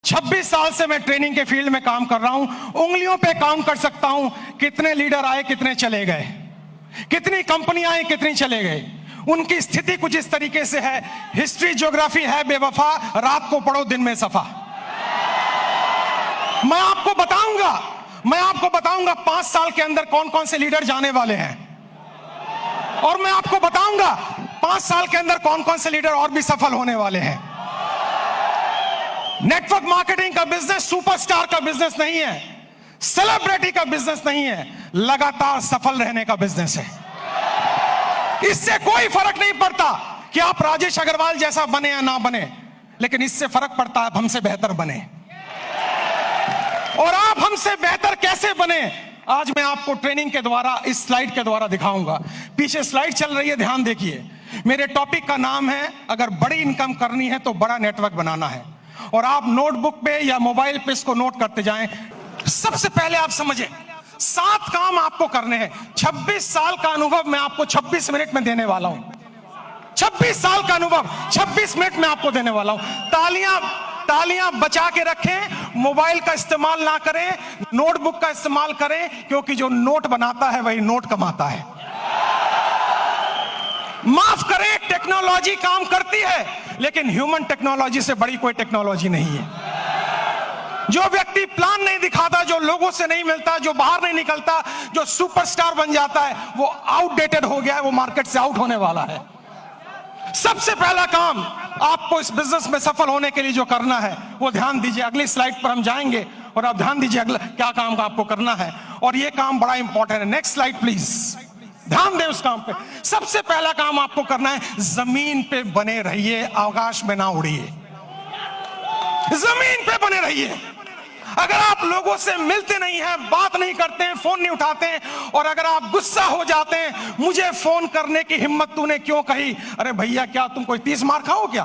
26 साल से मैं ट्रेनिंग के फील्ड में काम कर रहा हूं। उंगलियों पे काउंट कर सकता हूं कितने लीडर आए, कितने चले गए, कितनी कंपनियां आई, कितनी चले गए। उनकी स्थिति कुछ इस तरीके से है। हिस्ट्री ज्योग्राफी है बेवफा, रात को पढ़ो दिन में सफा। मैं आपको बताऊंगा 5 साल के अंदर कौन कौन से लीडर जाने वाले हैं, और मैं आपको बताऊंगा 5 साल के अंदर कौन कौन से लीडर और भी सफल होने वाले हैं। नेटवर्क मार्केटिंग का बिजनेस सुपरस्टार का बिजनेस नहीं है, सेलिब्रिटी का बिजनेस नहीं है, लगातार सफल रहने का बिजनेस है। इससे कोई फर्क नहीं पड़ता कि आप राजेश अग्रवाल जैसा बने या ना बने, लेकिन इससे फर्क पड़ता है आप हमसे बेहतर बने। और आप हमसे बेहतर कैसे बने, आज मैं आपको ट्रेनिंग के द्वारा, इस स्लाइड के द्वारा दिखाऊंगा। पीछे स्लाइड चल रही है, ध्यान देखिए। मेरे टॉपिक का नाम है, अगर बड़ी इनकम करनी है तो बड़ा नेटवर्क बनाना है। और आप नोटबुक पे या मोबाइल पे इसको नोट करते जाएं। सबसे पहले आप समझें, 7 काम आपको करने हैं। 26 साल का अनुभव मैं आपको 26 मिनट में देने वाला हूं। 26 साल का अनुभव 26 मिनट में आपको देने वाला हूं। तालियां बचा के रखें, मोबाइल का इस्तेमाल ना करें, नोटबुक का इस्तेमाल करें, क्योंकि जो नोट बनाता है वही नोट कमाता है। माफ करें, टेक्नोलॉजी काम करती है, लेकिन ह्यूमन टेक्नोलॉजी से बड़ी कोई टेक्नोलॉजी नहीं है। जो व्यक्ति प्लान नहीं दिखाता, जो लोगों से नहीं मिलता, जो बाहर नहीं निकलता, जो सुपरस्टार बन जाता है, वो आउटडेटेड हो गया है, वो मार्केट से आउट होने वाला है। सबसे पहला काम आपको इस बिजनेस में सफल होने के लिए जो करना है वो ध्यान दीजिए। अगली स्लाइड पर हम जाएंगे और आप ध्यान दीजिए अगला क्या काम का आपको करना है, और ये काम बड़ा इंपॉर्टेंट है। नेक्स्ट स्लाइड प्लीज, ध्यान दें उस काम पे। सबसे पहला काम आपको करना है, जमीन पे बने रहिए, आकाश में ना उड़िए। जमीन पे बने रहिए। अगर आप लोगों से मिलते नहीं हैं, बात नहीं करते हैं, फोन नहीं उठाते हैं, और अगर आप गुस्सा हो जाते हैं, मुझे फोन करने की हिम्मत तूने क्यों कही, अरे भैया क्या तुम कोई 30 मार खाओ क्या?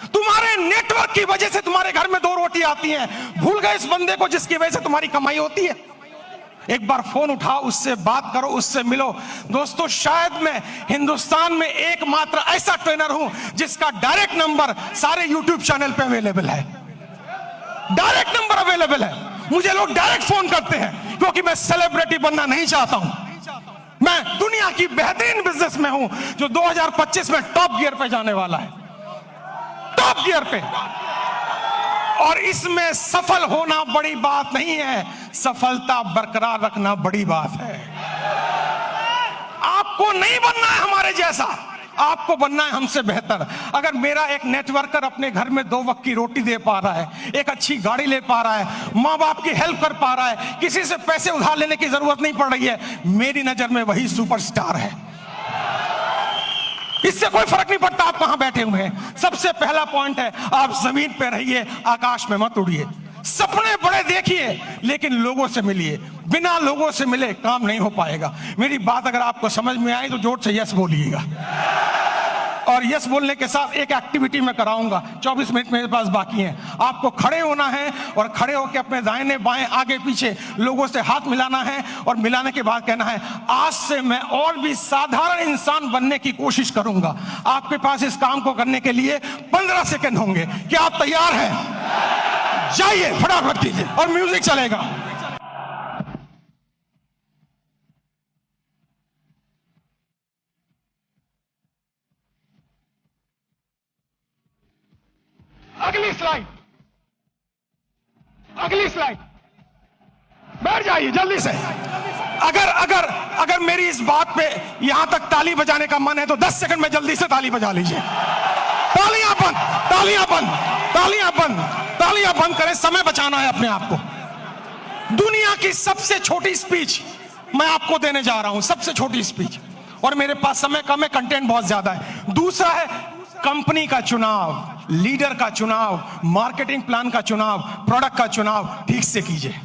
तुम्हारे नेटवर्क की वजह से तुम्हारे घर में 2 रोटी आती हैं। भूल गए इस बंदे को जिसकी वजह से तुम्हारी कमाई होती है? एक बार फोन उठाओ, उससे बात करो, उससे मिलो। दोस्तों, शायद मैं हिंदुस्तान में एकमात्र ऐसा ट्रेनर हूं जिसका डायरेक्ट नंबर सारे यूट्यूब चैनल पे अवेलेबल है। डायरेक्ट नंबर अवेलेबल है। मुझे लोग डायरेक्ट फोन करते हैं, क्योंकि मैं सेलिब्रिटी बनना नहीं चाहता हूं। मैं दुनिया की बेहतरीन बिजनेस में हूं, जो 2025 में टॉप गियर पे जाने वाला है, टॉप गियर पे। और इसमें सफल होना बड़ी बात नहीं है, सफलता बरकरार रखना बड़ी बात है। आपको नहीं बनना है हमारे जैसा, आपको बनना है हमसे बेहतर। अगर मेरा एक नेटवर्कर अपने घर में 2 वक्त की रोटी दे पा रहा है, एक अच्छी गाड़ी ले पा रहा है, माँ बाप की हेल्प कर पा रहा है, किसी से पैसे उधार लेने की जरूरत नहीं पड़ रही है, मेरी नजर में वही सुपरस्टार है। इससे कोई फर्क नहीं पड़ता आप कहां बैठे हुए हैं। सबसे पहला पॉइंट है, आप जमीन पे रहिए, आकाश में मत उड़िए। सपने बड़े देखिए, लेकिन लोगों से मिलिए। बिना लोगों से मिले काम नहीं हो पाएगा। मेरी बात अगर आपको समझ में आई तो जोर से यस बोलिएगा। और यस बोलने के साथ एक एक्टिविटी मैं कराऊंगा। 24 मिनट मेरे पास बाकी हैं। आपको खड़े होना है और खड़े होकर अपने दाहिने बाएं आगे पीछे लोगों से हाथ मिलाना है, और मिलाने के बाद कहना है, आज से मैं और भी साधारण इंसान बनने की कोशिश करूंगा। आपके पास इस काम को करने के लिए 15 सेकंड होंगे। क्या आप तैयार हैं? जाइए, फटाफट कीजिए, और म्यूजिक चलेगा। अगली स्लाइड, अगली स्लाइड, बैठ जाइए जल्दी से। अगर मेरी इस बात पे यहां तक ताली बजाने का मन है तो 10 सेकंड में जल्दी से ताली बजा लीजिए। तालियां बंद, तालियां बंद, तालियां बंद, तालियां बंद करें, समय बचाना है अपने आप को। दुनिया की सबसे छोटी स्पीच मैं आपको देने जा रहा हूं, सबसे छोटी स्पीच, और मेरे पास समय कम है, कंटेंट बहुत ज्यादा है। दूसरा है कंपनी का चुनाव, लीडर का चुनाव, मार्केटिंग प्लान का चुनाव, प्रोडक्ट का चुनाव ठीक से कीजिए।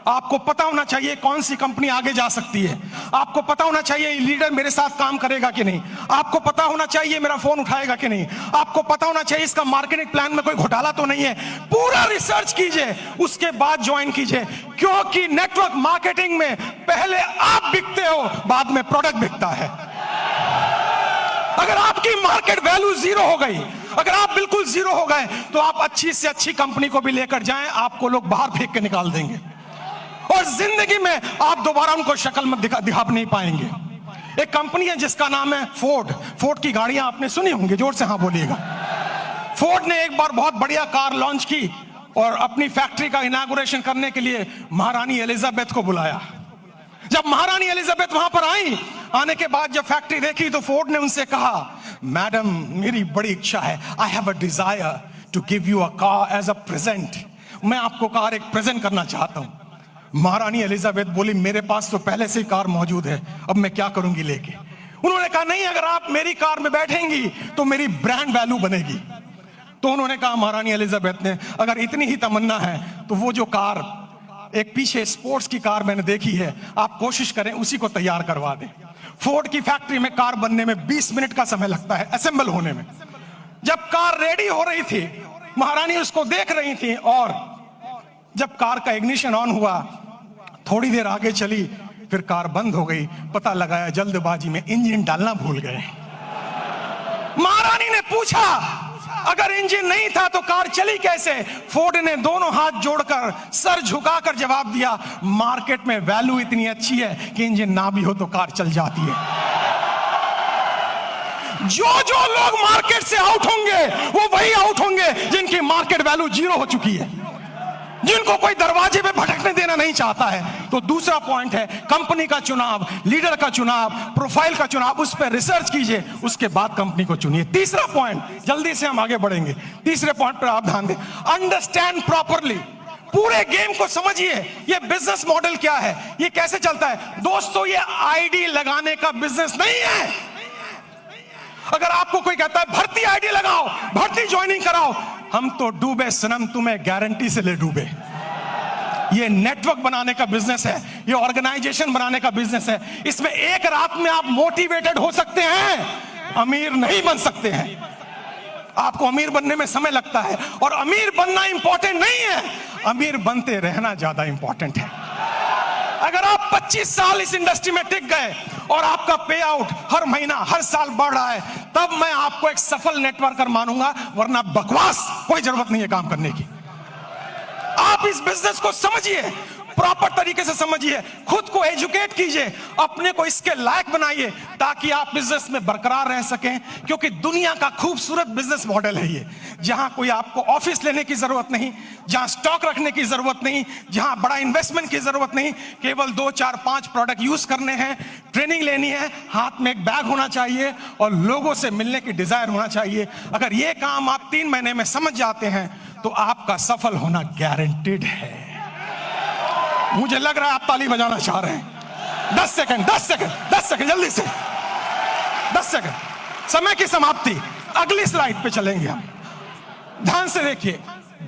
आपको पता होना चाहिए कौन सी कंपनी आगे जा सकती है। आपको पता होना चाहिए लीडर मेरे साथ काम करेगा कि नहीं। आपको पता होना चाहिए मेरा फोन उठाएगा कि नहीं। आपको पता होना चाहिए इसका मार्केटिंग प्लान में कोई घोटाला तो नहीं है। पूरा रिसर्च कीजिए, उसके बाद ज्वाइन कीजिए, क्योंकि नेटवर्क मार्केटिंग में पहले आप बिकते हो, बाद में प्रोडक्ट बिकता है। अगर आपकी मार्केट वैल्यू 0 हो गई, अगर आप बिल्कुल जीरो हो गए तो आप अच्छी से अच्छी कंपनी को भी लेकर जाएं, आपको लोग बाहर फेंक के निकाल देंगे और जिंदगी में आप दोबारा उनको शक्ल में दिखा नहीं पाएंगे। एक कंपनी है जिसका नाम है फोर्ड। फोर्ड की गाड़ियां आपने सुनी होंगी, जोर से हाँ बोलिएगा। फोर्ड ने एक बार बहुत बढ़िया कार लॉन्च की और अपनी फैक्ट्री का इनॉग्रेशन करने के लिए महारानी एलिजाबेथ को बुलाया। जब महारानी एलिजाबेथ वहां पर आई, आने के बाद जब फैक्ट्री देखी तो फोर्ड ने उनसे कहा, मैडम मेरी बड़ी इच्छा है, I have a desire to give you a car as a present. मैं आपको कार एक प्रेजेंट करना चाहता हूं। महारानी एलिजाबेथ बोली, मेरे पास तो पहले से ही कार मौजूद है, अब मैं क्या करूंगी लेके। उन्होंने कहा, नहीं, अगर आप मेरी कार में बैठेंगी तो मेरी ब्रांड वैल्यू बनेगी। तो उन्होंने कहा, महारानी एलिजाबेथ ने, अगर इतनी ही तमन्ना है तो वो जो कार एक पीछे स्पोर्ट्स की कार मैंने देखी है, आप कोशिश करें उसी को तैयार करवा दें। फोर्ड की फैक्ट्री में कार बनने में 20 मिनट का समय लगता है, असेंबल होने में। जब कार रेडी हो रही थी, महारानी उसको देख रही थी और जब कार का इग्निशन ऑन हुआ, थोड़ी देर आगे चली, फिर कार बंद हो गई। पता लगाया जल्दबाजी में इंजन डालना भूल गए। महारानी ने पूछा, अगर इंजन नहीं था तो कार चली कैसे? फोर्ड ने दोनों हाथ जोड़कर सर झुकाकर जवाब दिया, मार्केट में वैल्यू इतनी अच्छी है कि इंजन ना भी हो तो कार चल जाती है। जो लोग मार्केट से आउट होंगे वो वही आउट होंगे जिनकी मार्केट वैल्यू जीरो हो चुकी है, जिनको कोई दरवाजे पे भटकने देना नहीं चाहता है। तो दूसरा पॉइंट है कंपनी का चुनाव, लीडर का चुनाव, प्रोफाइल का चुनाव, उस पर रिसर्च कीजिए, उसके बाद कंपनी को चुनिए। तीसरा पॉइंट, जल्दी से हम आगे बढ़ेंगे, तीसरे पॉइंट पर आप ध्यान दें, अंडरस्टैंड प्रॉपरली। पूरे गेम को समझिए, ये बिजनेस मॉडल क्या है, ये कैसे चलता है। दोस्तों, ये आईडी लगाने का बिजनेस नहीं है। अगर आपको कोई कहता है भर्ती आईडी लगाओ, भर्ती ज्वाइनिंग कराओ, हम तो डूबे सनम, तुम्हें गारंटी से ले डूबे। ये नेटवर्क बनाने का बिजनेस है, ये ऑर्गेनाइजेशन बनाने का बिजनेस है। इसमें एक रात में आप मोटिवेटेड हो सकते हैं, अमीर नहीं बन सकते हैं। आपको अमीर बनने में समय लगता है और अमीर बनना इंपॉर्टेंट नहीं है, अमीर बनते रहना ज्यादा इंपॉर्टेंट है। अगर आप 25 साल इस इंडस्ट्री में टिक गए और आपका पे आउट हर महीना हर साल बढ़ रहा है, तब मैं आपको एक सफल नेटवर्कर मानूंगा, वरना बकवास कोई जरूरत नहीं है काम करने की। आप इस बिजनेस को समझिए, प्रॉपर तरीके से समझिए, खुद को एजुकेट कीजिए, अपने को इसके लायक बनाइए ताकि आप बिजनेस में बरकरार रह सकें। क्योंकि दुनिया का खूबसूरत बिजनेस मॉडल है ये, जहां कोई आपको ऑफिस लेने की जरूरत नहीं, जहां स्टॉक रखने की जरूरत नहीं, जहां बड़ा इन्वेस्टमेंट की जरूरत नहीं, केवल 2, 4, 5 प्रोडक्ट यूज करने हैं, ट्रेनिंग लेनी है, हाथ में एक बैग होना चाहिए और लोगों से मिलने की डिजायर होना चाहिए। अगर ये काम आप 3 महीने में समझ जाते हैं तो आपका सफल होना गारंटेड है। मुझे लग रहा है आप ताली बजाना चाह रहे हैं। 10 सेकंड, 10 सेकंड, 10 सेकंड, जल्दी से 10 सेकंड, समय की समाप्ति। अगली स्लाइड पे चलेंगे हम। ध्यान से देखिए,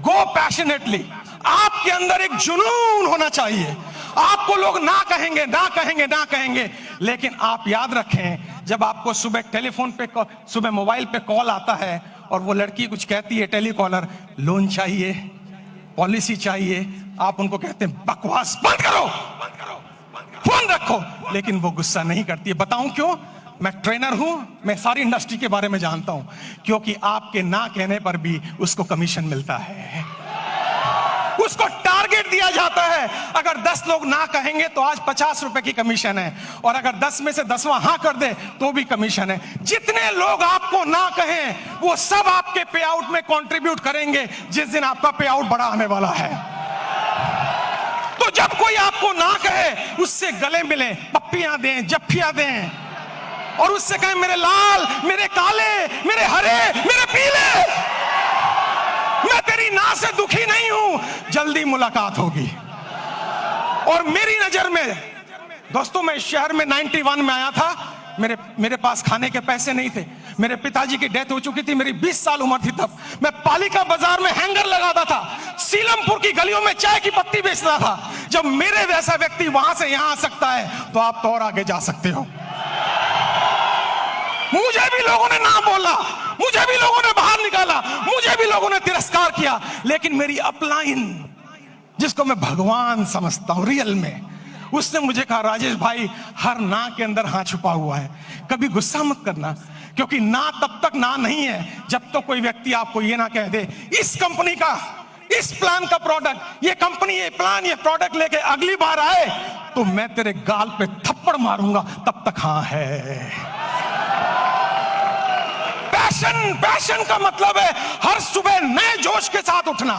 गो पैशनेटली। आपके अंदर एक जुनून होना चाहिए। आपको लोग ना कहेंगे, ना कहेंगे, ना कहेंगे, लेकिन आप याद रखें, जब आपको सुबह टेलीफोन पे, सुबह मोबाइल पे कॉल आता है और वो लड़की कुछ कहती है, टेलीकॉलर, लोन चाहिए, पॉलिसी चाहिए, आप उनको कहते हैं बकवास बंद करो, फोन रखो, लेकिन वो गुस्सा नहीं करती है। बताऊं क्यों? मैं ट्रेनर हूं, मैं सारी इंडस्ट्री के बारे में जानता हूं। क्योंकि आपके ना कहने पर भी उसको कमीशन मिलता है, उसको टारगेट दिया जाता है। अगर 10 लोग ना कहेंगे तो आज 50 रुपए की कमीशन है, और अगर 10 में से 10वां हाँ कर दे तो भी कमीशन है। जितने लोग आपको ना कहें वो सब आपके पे आउट में कंट्रीब्यूट करेंगे जिस दिन आपका पे आउट बड़ा आने वाला है। तो जब कोई आपको ना कहे, उससे गले मिले, पप्पियां दें, जफ्फियां दें, और उससे कहें मेरे लाल, मेरे काले, मेरे हरे, मेरे पीले, मैं तेरी ना से दुखी नहीं हूं, जल्दी मुलाकात होगी। और मेरी नजर में दोस्तों, मैं इस शहर में 91 में आया था, मेरे पास खाने के पैसे नहीं थे, मेरे पिताजी की डेथ हो चुकी थी, मेरी 20 साल उम्र थी तब। मैं पालिका बाजार में हैंगर लगाता था, सीलमपुर की गलियों में चाय की पत्ती बेचता था। जब मेरे वैसा व्यक्ति वहां से यहां आ सकता है तो आप तो और आगे जा सकते हो। मुझे भी लोगों ने ना बोला, मुझे भी लोगों ने बाहर निकाला, मुझे भी लोगों ने तिरस्कार किया, लेकिन मेरी अपलाइन, जिसको मैं भगवान समझता हूं रियल में, उसने मुझे कहा, राजेश भाई, हर ना के अंदर हाँ छुपा हुआ है, कभी गुस्सा मत करना, क्योंकि ना तब तक ना नहीं है जब तो कोई व्यक्ति आपको ये ना कह दे इस कंपनी का, इस प्लान का प्रोडक्ट, ये कंपनी, ये प्लान, ये प्रोडक्ट लेके अगली बार आए तो मैं तेरे गाल पे थप्पड़ मारूंगा, तब तक हाँ है। पैशन का मतलब है हर सुबह नए जोश के साथ उठना,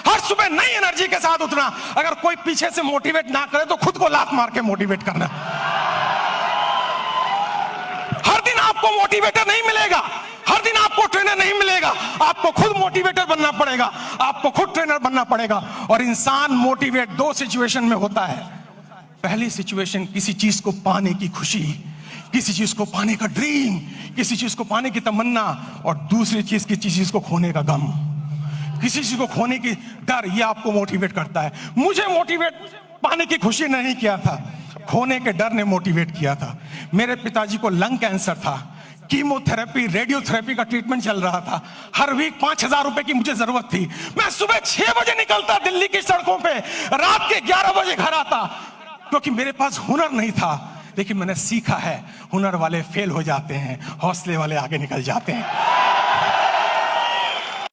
हर सुबह नई एनर्जी के साथ उठना। अगर कोई पीछे से मोटिवेट ना करे तो खुद को लात मार के मोटिवेट करना। हर दिन आपको मोटिवेटर नहीं मिलेगा, हर दिन आपको ट्रेनर नहीं मिलेगा, आपको खुद मोटिवेटर बनना पड़ेगा, आपको खुद ट्रेनर बनना पड़ेगा। और इंसान मोटिवेट दो सिचुएशन में होता है। पहली सिचुएशन किसी चीज को पाने की खुशी, किसी चीज को पाने का ड्रीम, किसी चीज को पाने की तमन्ना, और दूसरी चीज किसी चीज को खोने का गम, किसी चीज को खोने की डर, ये आपको मोटिवेट करता है। मुझे मोटिवेट पाने की खुशी नहीं किया था, खोने के डर ने मोटिवेट किया था। मेरे पिताजी को लंग कैंसर था, कीमोथेरेपी, रेडियोथेरेपी का ट्रीटमेंट चल रहा था, हर वीक 5,000 रुपए की मुझे जरूरत थी। मैं सुबह 6 बजे निकलता दिल्ली की सड़कों पे, रात के 11 बजे घर आता, क्योंकि मेरे पास हुनर नहीं था। लेकिन मैंने सीखा है, हुनर वाले फेल हो जाते हैं, हौसले वाले आगे निकल जाते हैं।